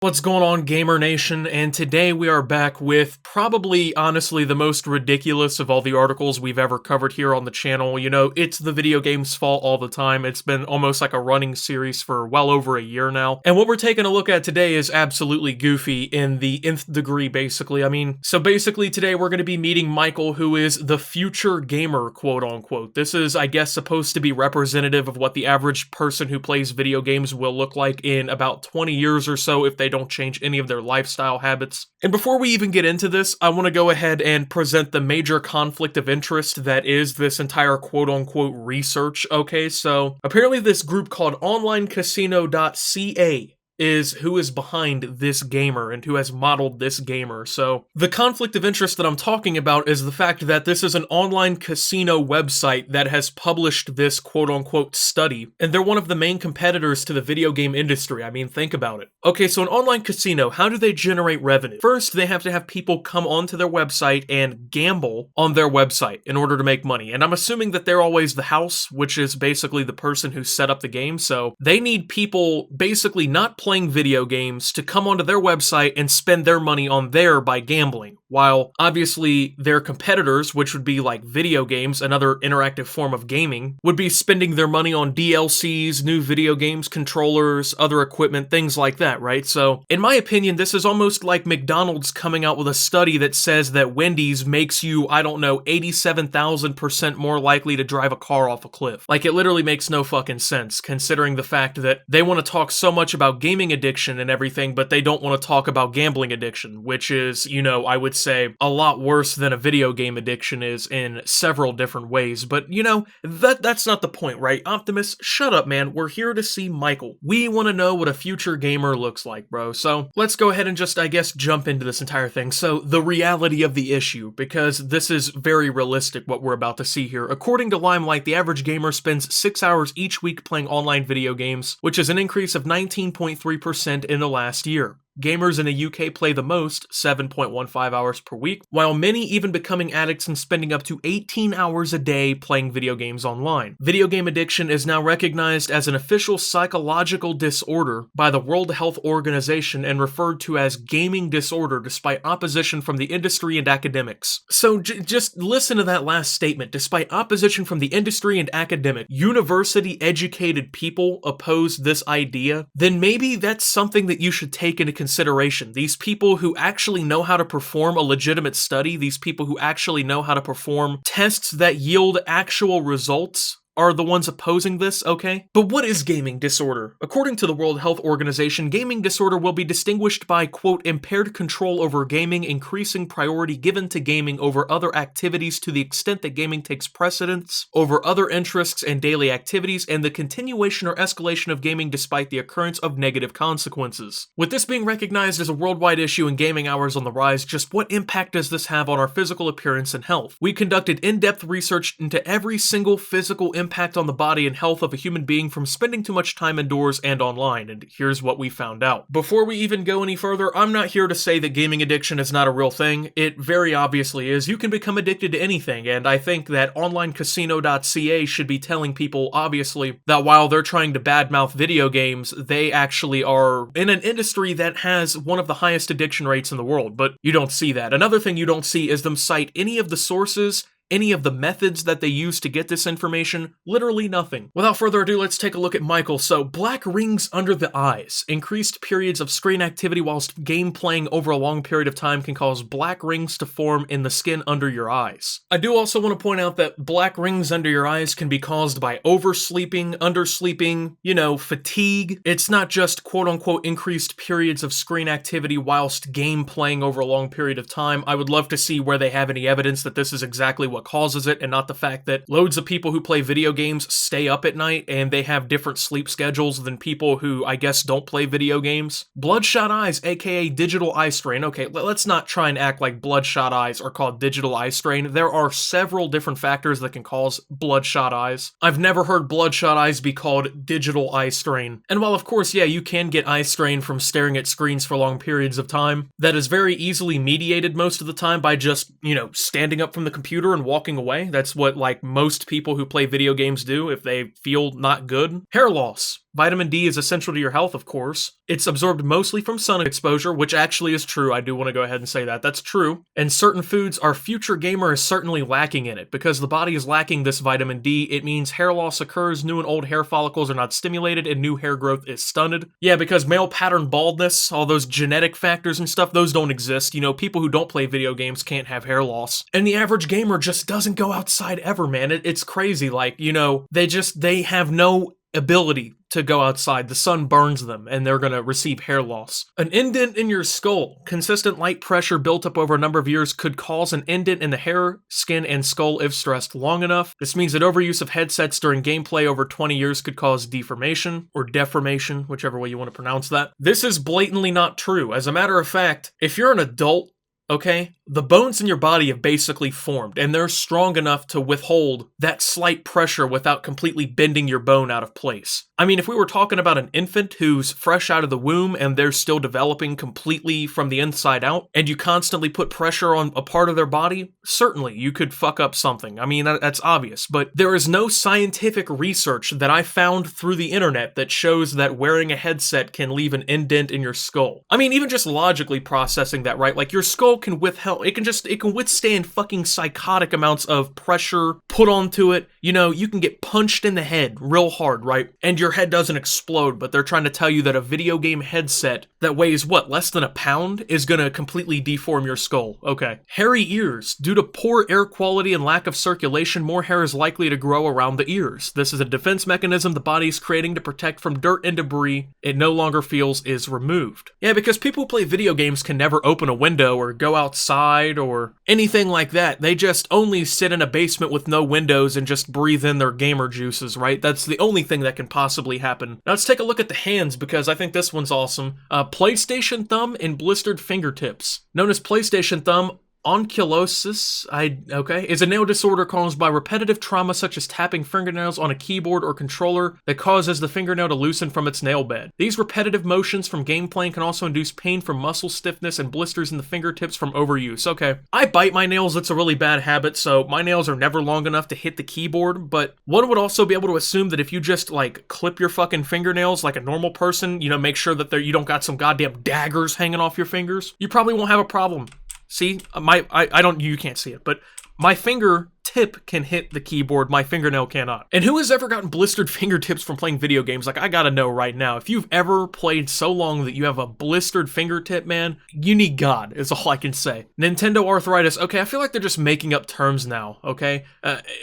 What's going on, Gamer Nation? And today we are back with probably, honestly, the most ridiculous of all the articles we've ever covered here on the channel. You know, it's the video game's fault all the time. It's been almost like a running series for well over a year now. And what we're taking a look at today is absolutely goofy in the nth degree, basically. So basically today we're going to be meeting Michael, who is the future gamer, quote unquote. This is, I guess, supposed to be representative of what the average person who plays video games will look like in about 20 years or so if they don't change any of their lifestyle habits. And before we even get into this, I want to go ahead and present the major conflict of interest that is this entire quote-unquote research. Okay, so apparently this group called onlinecasino.ca is who is behind this gamer and who has modeled this gamer. So the conflict of interest that I'm talking about is the fact that this is an online casino website that has published this quote-unquote study, and they're one of the main competitors to the video game industry. Think about it. Okay, so an online casino, how do they generate revenue? First, they have to have people come onto their website and gamble on their website in order to make money. And I'm assuming that they're always the house, which is basically the person who set up the game. So they need people basically not playing video games to come onto their website and spend their money on there by gambling, while obviously their competitors, which would be like video games, another interactive form of gaming, would be spending their money on DLCs, new video games, controllers, other equipment, things like that, right? So in my opinion, this is almost like McDonald's coming out with a study that says that Wendy's makes you, 87,000% more likely to drive a car off a cliff. Like, it literally makes no fucking sense, considering the fact that they want to talk so much about gaming addiction and everything, but they don't want to talk about gambling addiction, which is, I would say a lot worse than a video game addiction is in several different ways. But, that's not the point, right? Optimus, shut up, man. We're here to see Michael. We want to know what a future gamer looks like, bro. So let's go ahead and just, jump into this entire thing. So the reality of the issue, because this is very realistic what we're about to see here. According to Limelight, the average gamer spends 6 hours each week playing online video games, which is an increase of 19.3% in the last year. Gamers in the UK play the most, 7.15 hours per week, while many even becoming addicts and spending up to 18 hours a day playing video games online. Video game addiction is now recognized as an official psychological disorder by the World Health Organization and referred to as gaming disorder despite opposition from the industry and academics. So just listen to that last statement. Despite opposition from the industry and academic, university-educated people oppose this idea, then maybe that's something that you should take into consideration. These people who actually know how to perform a legitimate study, these people who actually know how to perform tests that yield actual results, are the ones opposing this, okay? But what is gaming disorder? According to the World Health Organization, gaming disorder will be distinguished by, quote, impaired control over gaming, increasing priority given to gaming over other activities to the extent that gaming takes precedence over other interests and daily activities, and the continuation or escalation of gaming despite the occurrence of negative consequences. With this being recognized as a worldwide issue and gaming hours on the rise, just what impact does this have on our physical appearance and health? We conducted in-depth research into every single physical impact on the body and health of a human being from spending too much time indoors and online, and here's what we found out. Before we even go any further, I'm not here to say that gaming addiction is not a real thing. It very obviously is. You can become addicted to anything, and I think that onlinecasino.ca should be telling people, obviously, that while they're trying to badmouth video games, they actually are in an industry that has one of the highest addiction rates in the world, but you don't see that. Another thing you don't see is them cite any of the sources, any of the methods that they use to get this information, literally nothing. Without further ado, let's take a look at Michael. So, black rings under the eyes. Increased periods of screen activity whilst game playing over a long period of time can cause black rings to form in the skin under your eyes. I do also want to point out that black rings under your eyes can be caused by oversleeping, undersleeping, fatigue. It's not just quote-unquote increased periods of screen activity whilst game playing over a long period of time. I would love to see where they have any evidence that this is exactly what causes it, and not the fact that loads of people who play video games stay up at night and they have different sleep schedules than people who, I guess, don't play video games. Bloodshot eyes, aka digital eye strain. Okay, let's not try and act like bloodshot eyes are called digital eye strain. There are several different factors that can cause bloodshot eyes. I've never heard bloodshot eyes be called digital eye strain. And while of course, yeah, you can get eye strain from staring at screens for long periods of time, that is very easily mediated most of the time by just, standing up from the computer and walking away. That's what, most people who play video games do if they feel not good. Hair loss. Vitamin D is essential to your health, of course. It's absorbed mostly from sun exposure, which actually is true. I do want to go ahead and say that. That's true. And certain foods, our future gamer is certainly lacking in it. Because the body is lacking this vitamin D, it means hair loss occurs, new and old hair follicles are not stimulated, and new hair growth is stunted. Yeah, because male pattern baldness, all those genetic factors and stuff, those don't exist. You know, people who don't play video games can't have hair loss. And the average gamer just doesn't go outside ever, man. It's crazy. Like, you know, they have no ability to go outside. The sun burns them and they're going to receive hair loss. An indent in your skull. Consistent light pressure built up over a number of years could cause an indent in the hair, skin, and skull if stressed long enough. This means that overuse of headsets during gameplay over 20 years could cause deformation or deformation, whichever way you want to pronounce that. This is blatantly not true. As a matter of fact, if you're an adult, okay, the bones in your body have basically formed, and they're strong enough to withhold that slight pressure without completely bending your bone out of place. I mean, if we were talking about an infant who's fresh out of the womb and they're still developing completely from the inside out, and you constantly put pressure on a part of their body, certainly you could fuck up something. I mean, that's obvious, but there is no scientific research that I found through the internet that shows that wearing a headset can leave an indent in your skull. I mean, even just logically processing that, right? Like, your skull can withstand fucking psychotic amounts of pressure put onto it. You know, you can get punched in the head real hard, right? And your head doesn't explode, but they're trying to tell you that a video game headset that weighs, what, less than a pound is gonna completely deform your skull. Okay. Hairy ears. Due to poor air quality and lack of circulation, more hair is likely to grow around the ears. This is a defense mechanism the body is creating to protect from dirt and debris it no longer feels is removed. Yeah, because people who play video games can never open a window or go outside or anything like that. They just only sit in a basement with no windows and just breathe in their gamer juices, right? That's the only thing that can possibly happen. Now let's take a look at the hands, because I think this one's awesome. PlayStation thumb and blistered fingertips. Known as PlayStation thumb, Onculosis, is a nail disorder caused by repetitive trauma such as tapping fingernails on a keyboard or controller that causes the fingernail to loosen from its nail bed. These repetitive motions from gameplay can also induce pain from muscle stiffness and blisters in the fingertips from overuse. Okay, I bite my nails, it's a really bad habit, so my nails are never long enough to hit the keyboard, but one would also be able to assume that if you just, like, clip your fucking fingernails like a normal person, you know, make sure that you don't got some goddamn daggers hanging off your fingers, you probably won't have a problem. See, you can't see it, but my finger tip can hit the keyboard, my fingernail cannot. And who has ever gotten blistered fingertips from playing video games? Like, I gotta know right now, if you've ever played so long that you have a blistered fingertip, man, you need God, is all I can say. Nintendo arthritis. Okay, I feel like they're just making up terms now, okay?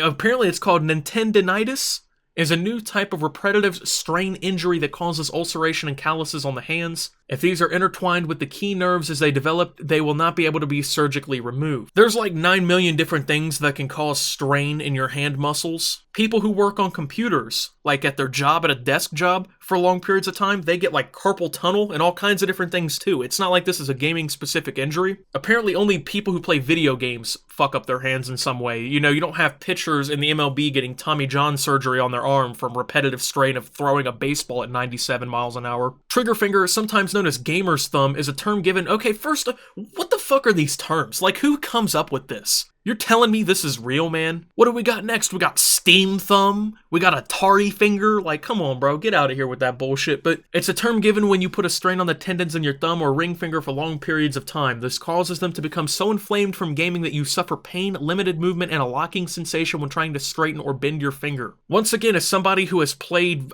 Apparently it's called Nintendinitis. Is a new type of repetitive strain injury that causes ulceration and calluses on the hands. If these are intertwined with the key nerves as they develop, they will not be able to be surgically removed. There's like 9 million different things that can cause strain in your hand muscles. People who work on computers, like at their job, at a desk job, for long periods of time, they get like carpal tunnel and all kinds of different things too. It's not like this is a gaming-specific injury. Apparently only people who play video games fuck up their hands in some way. You know, you don't have pitchers in the MLB getting Tommy John surgery on their arm from repetitive strain of throwing a baseball at 97 miles an hour. Trigger finger, sometimes known as gamer's thumb, is a term given... Okay, first, what the fuck are these terms? Like, who comes up with this? You're telling me this is real, man? What do we got next? We got Steam Thumb? We got Atari Finger? Like, come on, bro. Get out of here with that bullshit. But it's a term given when you put a strain on the tendons in your thumb or ring finger for long periods of time. This causes them to become so inflamed from gaming that you suffer pain, limited movement, and a locking sensation when trying to straighten or bend your finger. Once again, as somebody who has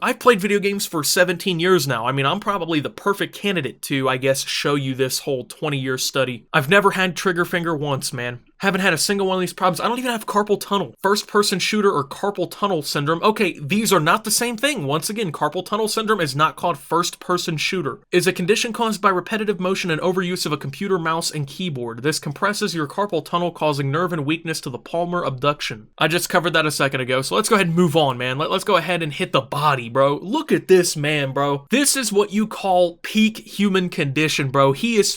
I've played video games for 17 years now. I mean, I'm probably the perfect candidate to, I guess, show you this whole 20-year study. I've never had trigger finger once, man. Haven't had a single one of these problems. I don't even have carpal tunnel. First-person shooter or carpal tunnel syndrome. Okay, these are not the same thing. Once again, carpal tunnel syndrome is not called first-person shooter. Is a condition caused by repetitive motion and overuse of a computer, mouse, and keyboard. This compresses your carpal tunnel, causing nerve and weakness to the palmar abduction. I just covered that a second ago, so let's go ahead and move on, man. Let's go ahead and hit the body, bro. Look at this man, bro. This is what you call peak human condition, bro. He's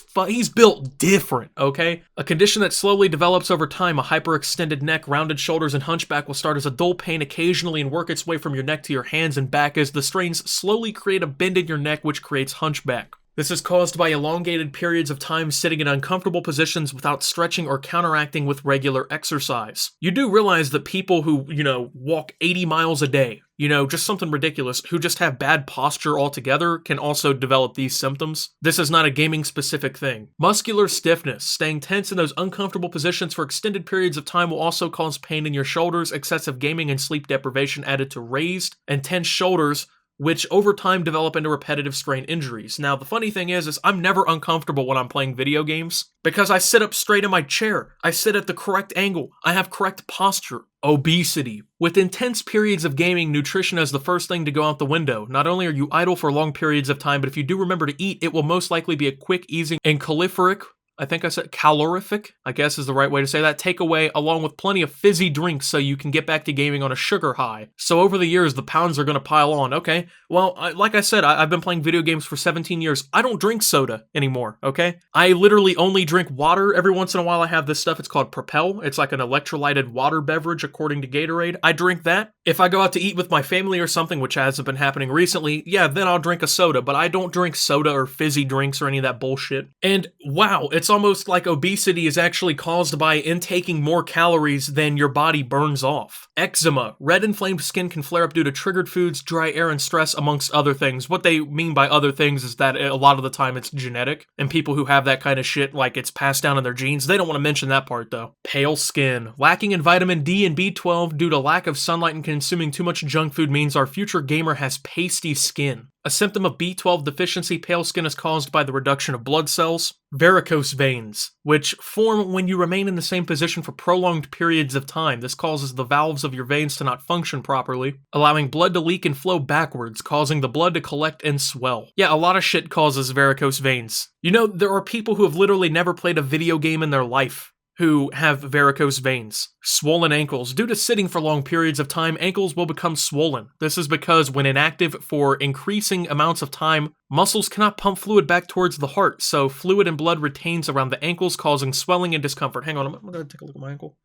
built different, okay? A condition that slowly develops over time. A hyperextended neck, rounded shoulders, and hunchback will start as a dull pain occasionally and work its way from your neck to your hands and back as the strains slowly create a bend in your neck, which creates hunchback. This is caused by elongated periods of time sitting in uncomfortable positions without stretching or counteracting with regular exercise. You do realize that people who, walk 80 miles a day, just something ridiculous, who just have bad posture altogether can also develop these symptoms. This is not a gaming specific thing. Muscular stiffness, staying tense in those uncomfortable positions for extended periods of time will also cause pain in your shoulders. Excessive gaming and sleep deprivation added to raised and tense shoulders, which over time develop into repetitive strain injuries. Now, the funny thing is I'm never uncomfortable when I'm playing video games because I sit up straight in my chair. I sit at the correct angle. I have correct posture. Obesity. With intense periods of gaming, nutrition is the first thing to go out the window. Not only are you idle for long periods of time, but if you do remember to eat, it will most likely be a quick, easy, and calorific, I think I said calorific, I guess is the right way to say that, takeaway, along with plenty of fizzy drinks so you can get back to gaming on a sugar high. So over the years, the pounds are going to pile on. Okay, well, like I said, I've been playing video games for 17 years. I don't drink soda anymore, okay? I literally only drink water. Every once in a while I have this stuff, it's called Propel. It's like an electrolyted water beverage according to Gatorade. I drink that. If I go out to eat with my family or something, which hasn't been happening recently, yeah, then I'll drink a soda, but I don't drink soda or fizzy drinks or any of that bullshit. And wow, it's almost like obesity is actually caused by intaking more calories than your body burns off. Eczema. Red inflamed skin can flare up due to triggered foods, dry air, and stress, amongst other things. What they mean by other things is that a lot of the time it's genetic, and people who have that kind of shit, like it's passed down in their genes, they don't want to mention that part though. Pale skin. Lacking in vitamin D and B12 due to lack of sunlight and consuming too much junk food means our future gamer has pasty skin. A symptom of B12 deficiency, pale skin is caused by the reduction of blood cells. Varicose veins, which form when you remain in the same position for prolonged periods of time. This causes the valves of your veins to not function properly, allowing blood to leak and flow backwards, causing the blood to collect and swell. Yeah, a lot of shit causes varicose veins. There are people who have literally never played a video game in their life who have varicose veins. Swollen ankles. Due to sitting for long periods of time, ankles will become swollen. This is because when inactive for increasing amounts of time, muscles cannot pump fluid back towards the heart, so fluid and blood retains around the ankles, causing swelling and discomfort. Hang on, I'm gonna take a look at my ankle.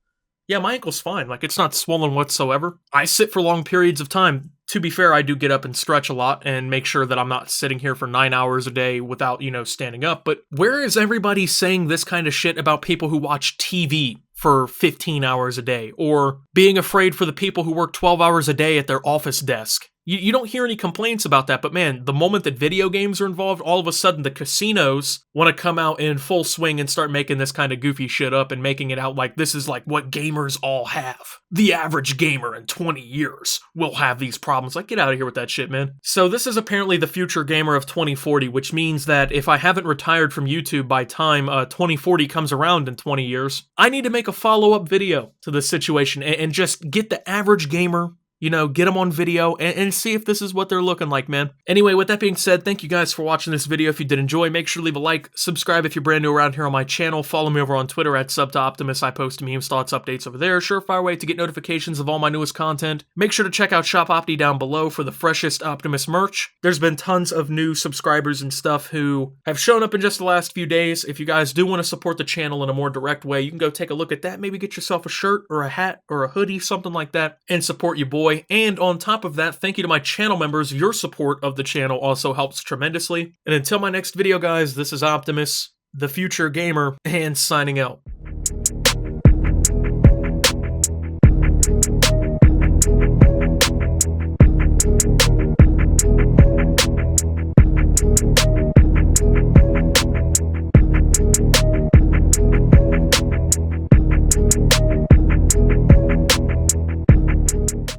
Yeah, my ankle's fine. Like, it's not swollen whatsoever. I sit for long periods of time. To be fair, I do get up and stretch a lot and make sure that I'm not sitting here for 9 hours a day without, standing up. But where is everybody saying this kind of shit about people who watch TV for 15 hours a day? Or being afraid for the people who work 12 hours a day at their office desk? You don't hear any complaints about that, but man, the moment that video games are involved, all of a sudden the casinos want to come out in full swing and start making this kind of goofy shit up and making it out like this is like what gamers all have. The average gamer in 20 years will have these problems. Like, get out of here with that shit, man. So this is apparently the future gamer of 2040, which means that if I haven't retired from YouTube by time 2040 comes around in 20 years, I need to make a follow-up video to this situation and just get the average gamer, get them on video and see if this is what they're looking like, man. Anyway, with that being said, thank you guys for watching this video. If you did enjoy, make sure to leave a like, subscribe if you're brand new around here on my channel, follow me over on Twitter at @SubToOptimus. I post memes, thoughts, updates over there. Surefire way to get notifications of all my newest content. Make sure to check out Shop Opti down below for the freshest Optimus merch. There's been tons of new subscribers and stuff who have shown up in just the last few days. If you guys do want to support the channel in a more direct way, you can go take a look at that. Maybe get yourself a shirt or a hat or a hoodie, something like that, and support your boy. And on top of that, thank you to my channel members. Your support of the channel also helps tremendously. And until my next video, guys, this is Optimus, the future gamer, and signing out.